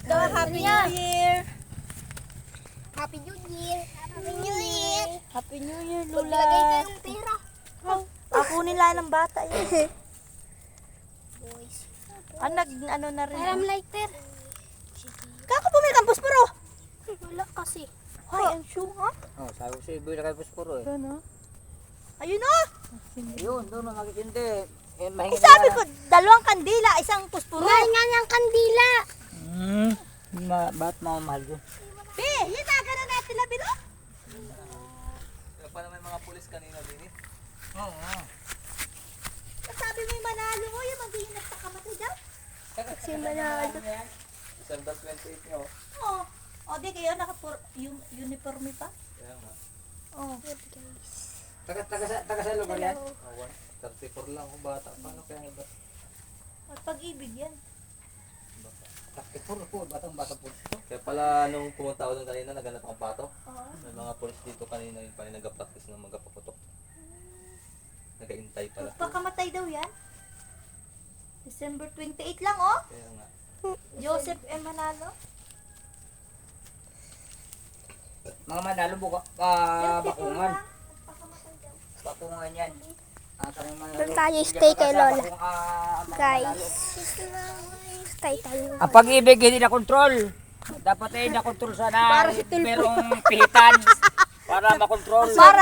So, Happy New Year! Happy New Year! Happy New Year! Happy New Year, Maglagay Lula! kayong pera. Ako nila ng bata yun. Boys. Ano na rin. Param lighter. Kako bumili kang pusporo! Wala kasi. Ay, ang shoe, ha? Oh, sabi ko siya, ibigay na kayo puspuro eh. Ano? Ayun o! Ayun, doon na makikindi. Eh, mahingi Sabi ko, dalawang kandila, isang pusporo. Nga nga niyang kandila. Ba't mamahal ko? Be, yun na, gano'n natin na bilo. Kaya pa naman mga pulis kanina din eh. Oo. Sabi mo yung manalo mo, yung magiging nagpakamatay daw. Kasi manalo. December 28 nyo. Oo. O, di kayo, uniforme pa. Kaya nga. Oo. Taga sa lugar yan? Oh, 34 lang ako bata. Paano kaya iba? At pag-ibig yan. 34 po, batang po. Kaya pala nung pumunta ako doon kanina, naganap akong pato. Oo. May mga pulis dito kanina yung pala nag-practice ng magapaputok. Nag-aintay pala. Pagpakamatay daw yan. December 28 lang, oh. Kaya nga. Joseph M. Manalo. Mga manalo buka, bakungan. Pagpakamatay daw. Bakungan yan. Doon tayo stay kay Lola. Guys. Stay tayo. Ang pag-ibig hindi na control. Dapat ay na-control sana. Para si Tulfo. Merong pihitan para makontrol. Para